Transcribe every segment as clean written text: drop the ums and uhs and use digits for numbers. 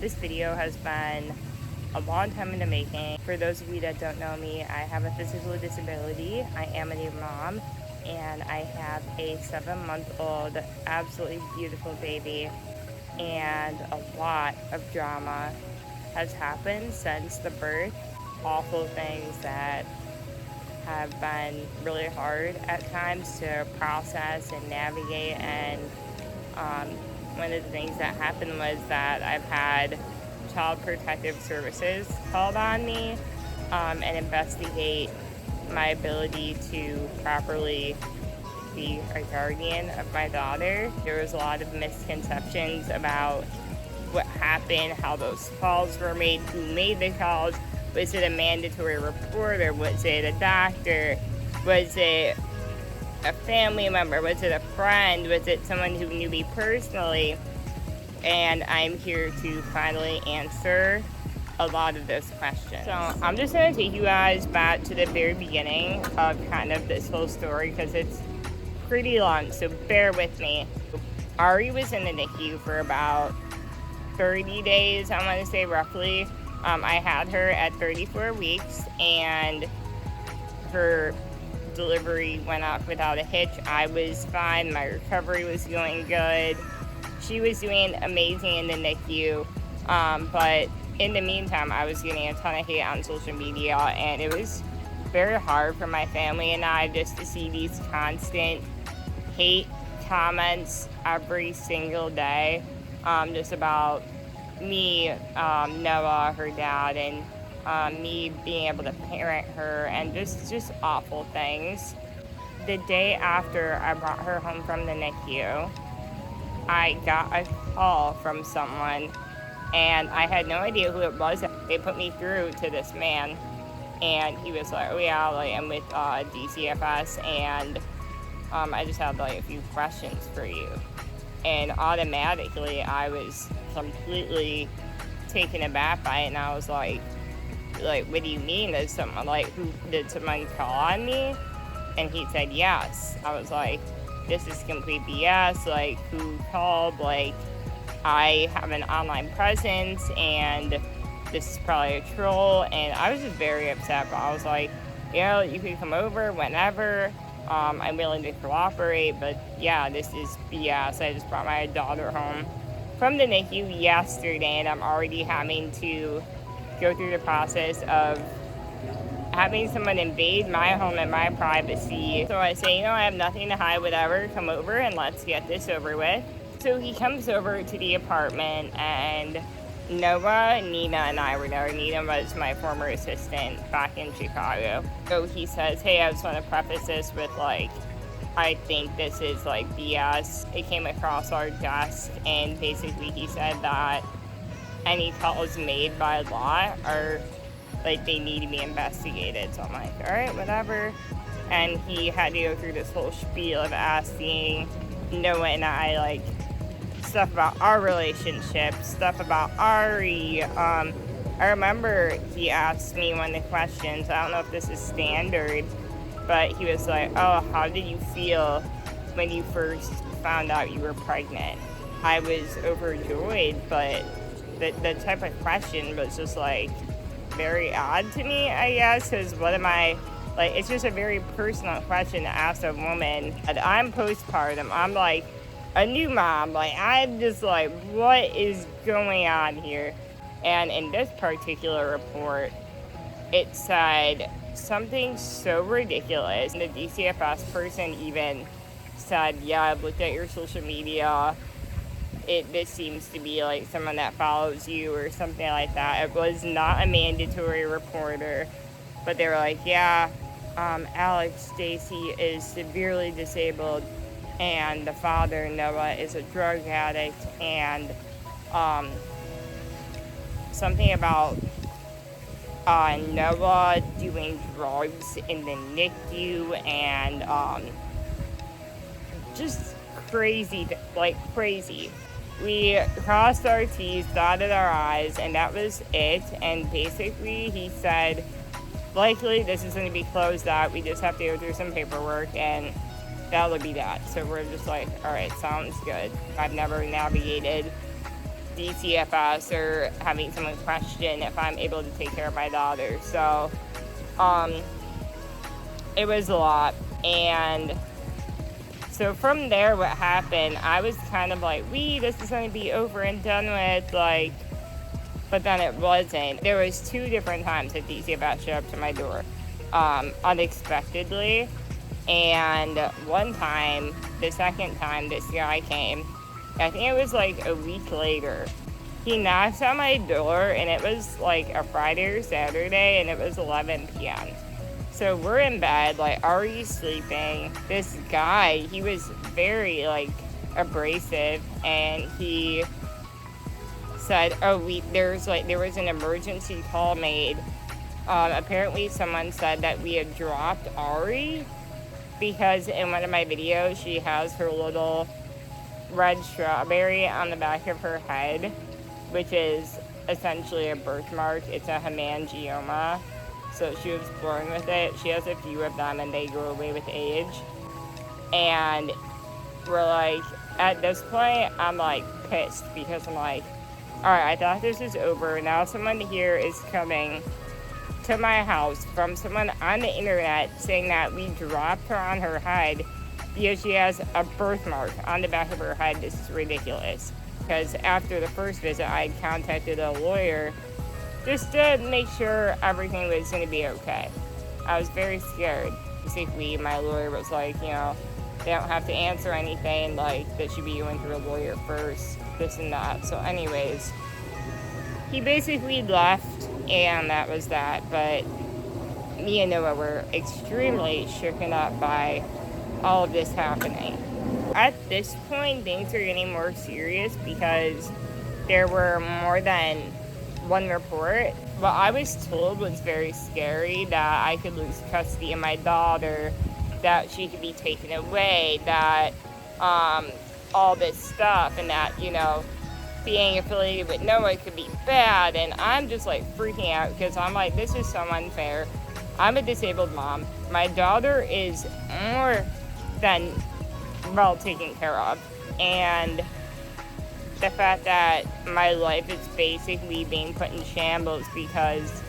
This video has been a long time in the making. For those of you that don't know me, I have a physical disability. I am a new mom, and I have a 7-month-old, absolutely beautiful baby, and a lot of drama has happened since the birth. Awful things that have been really hard at times to process and navigate, and one of the things that happened was that I've had Child Protective Services called on me and investigate my ability to properly be a guardian of my daughter. There was a lot of misconceptions about what happened, how those calls were made, who made the calls. Was it a mandatory reporter? Was it a doctor? Was it a family member? Was it a friend? Was it someone who knew me personally? And I'm here to finally answer a lot of those questions. So I'm just going to take you guys back to the very beginning of kind of this whole story because it's pretty long, so bear with me. Ari was in the NICU for about 30 days, I want to say roughly. I had her at 34 weeks, and her delivery went off without a hitch. I was fine. My recovery was going good. She was doing amazing in the NICU, but in the meantime, I was getting a ton of hate on social media, and it was very hard for my family and I just to see these constant hate comments every single day, just about me, Noah, her dad, and me being able to parent her, and just awful things. The day after I brought her home from the NICU, I got a call from someone, and I had no idea who it was. They put me through to this man, and he was like, oh yeah, like, I'm with DCFS, and I just have like a few questions for you. And automatically I was completely taken aback by it, and I was like, what do you mean? Did someone call on me? And he said yes. I was like, this is complete BS. Like, who called? Like, I have an online presence, and this is probably a troll. And I was just very upset, but I was like, yeah, you can come over whenever. I'm willing to cooperate, but yeah, this is BS. I just brought my daughter home from the NICU yesterday, and I'm already having to go through the process of having someone invade my home and my privacy. So I say, I have nothing to hide, whatever, come over and let's get this over with. So he comes over to the apartment, and Noah, Nina, and I were there. Nina was my former assistant back in Chicago. So he says, hey, I just want to preface this with, I think this is, BS. It came across our desk, and basically he said that any calls made by law are, they need to be investigated. So I'm like, all right, whatever. And he had to go through this whole spiel of asking Noah and I, stuff about our relationship, stuff about Ari. I remember he asked me one of the questions, I don't know if this is standard, but he was like, oh, how did you feel when you first found out you were pregnant? I was overjoyed, but the type of question was just very odd to me, I guess, because what am I, it's just a very personal question to ask a woman. And I'm postpartum, I'm a new mom, I'm just what is going on here? And in this particular report, it said something so ridiculous. The DCFS person even said, yeah, I've looked at your social media. This seems to be someone that follows you or something like that. It was not a mandatory reporter, but they were like, yeah, Alex Stacy is severely disabled, and the father, Noah, is a drug addict, and something about Noah doing drugs in the NICU, and just crazy, crazy. We crossed our T's, dotted our I's, and that was it. And basically he said, likely this is going to be closed out. We just have to go through some paperwork, and that'll be that. So we're just all right, sounds good. I've never navigated DCFS or having someone question if I'm able to take care of my daughter. So it was a lot. And so from there, what happened, I was kind of like, this is going to be over and done with, like, but then it wasn't. There was 2 different times that DCFS showed up to my door, unexpectedly. And one time, the second time this guy came, I think it was like a week later, he knocked on my door, and it was like a Friday or Saturday, and it was 11 p.m. So we're in bed, like, already sleeping. This guy, he was very, like, abrasive, and he said, there was an emergency call made. Apparently someone said that we had dropped Ari, because in one of my videos, she has her little red strawberry on the back of her head, which is essentially a birthmark. It's a hemangioma. So she was born with it. She has a few of them, and they go away with age. And we're like, at this point, I'm like pissed, because I'm like, all right, I thought this was over. Now someone here is coming to my house from someone on the internet saying that we dropped her on her head because she has a birthmark on the back of her head. This is ridiculous. Because after the first visit, I had contacted a lawyer just to make sure everything was going to be okay. I was very scared. Basically, my lawyer was like, they don't have to answer anything, like, that should be going through a lawyer first, this and that. So anyways, he basically left, and that was that. But me and Noah were extremely shooken up by all of this happening. At this point, things are getting more serious because there were more than one report. What I was told was very scary, that I could lose custody of my daughter, that she could be taken away, that all this stuff, and that, being affiliated with Noah could be bad. And I'm just like freaking out, because I'm like, this is so unfair. I'm a disabled mom. My daughter is more than well taken care of, and the fact that my life is basically being put in shambles because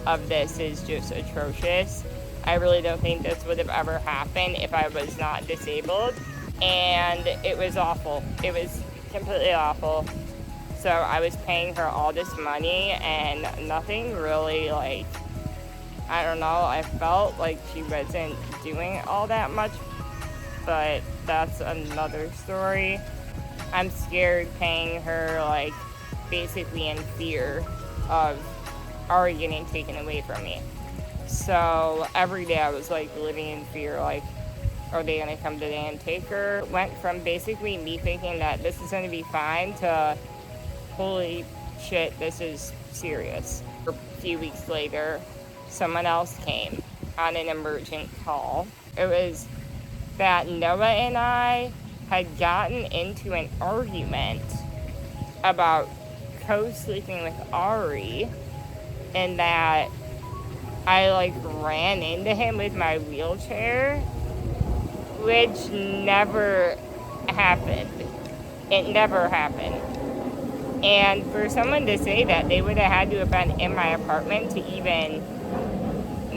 of this is just atrocious. I really don't think this would have ever happened if I was not disabled, and it was awful. It was completely awful. So I was paying her all this money, and nothing really, like, I don't know, I felt like she wasn't doing all that much, but that's another story. I'm scared paying her, like, basically in fear of Ari getting taken away from me. So every day I was, like, living in fear, like, are they gonna come today and take her? Went from basically me thinking that this is gonna be fine to, holy shit, this is serious. A few weeks later, someone else came on an emergent call. It was that Noah and I had gotten into an argument about co-sleeping with Ari, and that I, like, ran into him with my wheelchair, which never happened. It never happened. And for someone to say that, they would have had to have been in my apartment to even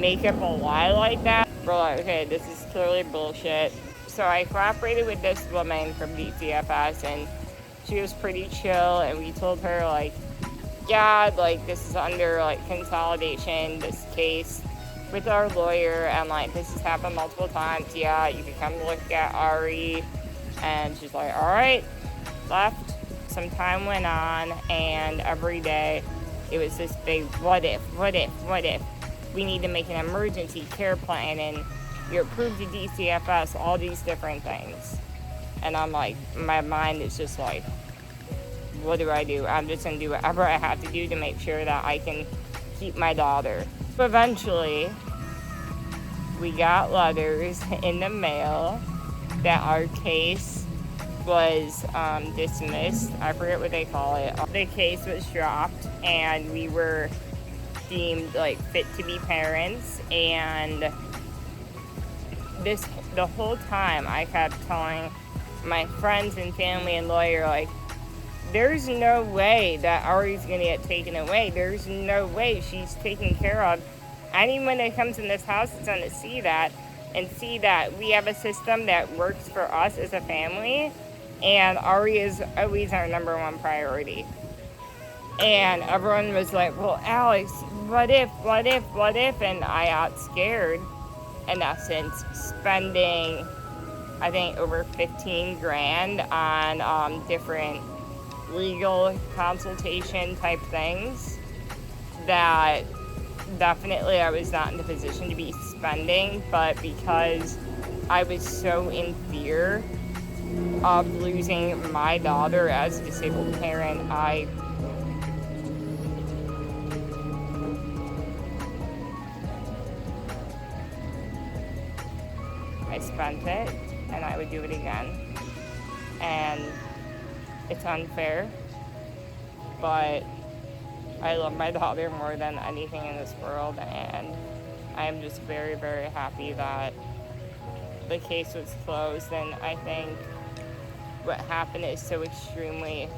make up a lie like that. We're like, okay, this is clearly bullshit. So I cooperated with this woman from DCFS, and she was pretty chill, and we told her, like, yeah, like, this is under, like, consolidation, this case, with our lawyer, and, like, this has happened multiple times. Yeah, you can come look at Ari. And she's like, all right, left. Some time went on, and every day it was this big what if. We need to make an emergency care plan, and you're approved to DCFS, all these different things. And I'm like, my mind is just like, what do I do? I'm just going to do whatever I have to do to make sure that I can keep my daughter. But eventually, we got letters in the mail that our case was dismissed. I forget what they call it. The case was dropped, and we were deemed, like, fit to be parents. And the whole time I kept telling my friends and family and lawyer, like, there's no way that Ari's going to get taken away. There's no way. She's taken care of. Anyone that comes in this house is going to see that and see that we have a system that works for us as a family, and Ari is always our number one priority. And everyone was like, well, Alex, what if? And I got scared, in essence, spending, I think, over 15 grand on different legal consultation type things that definitely I was not in the position to be spending, but because I was so in fear of losing my daughter as a disabled parent, I spent it, and I would do it again. And it's unfair, but I love my daughter more than anything in this world, and I am just very, very happy that the case was closed. And I think what happened is so extremely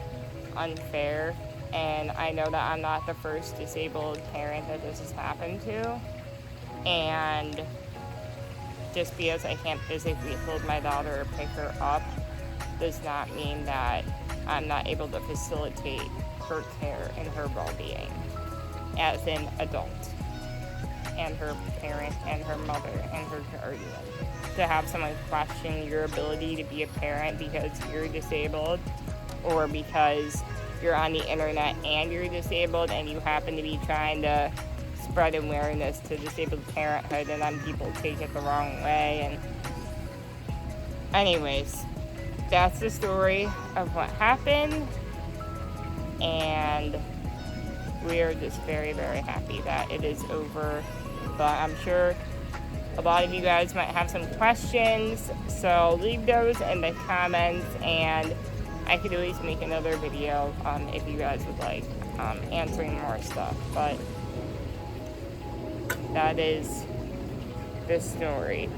unfair, and I know that I'm not the first disabled parent that this has happened to, and just because I can't physically hold my daughter or pick her up does not mean that I'm not able to facilitate her care and her well-being as an adult, and her parent and her mother and her guardian. To have someone question your ability to be a parent because you're disabled, or because you're on the internet and you're disabled and you happen to be trying to spread awareness to disabled parenthood, and then people take it the wrong way. And anyways, that's the story of what happened, and we are just very, very happy that it is over. But I'm sure a lot of you guys might have some questions, so leave those in the comments, and I could always make another video if you guys would like answering more stuff. But that is the story.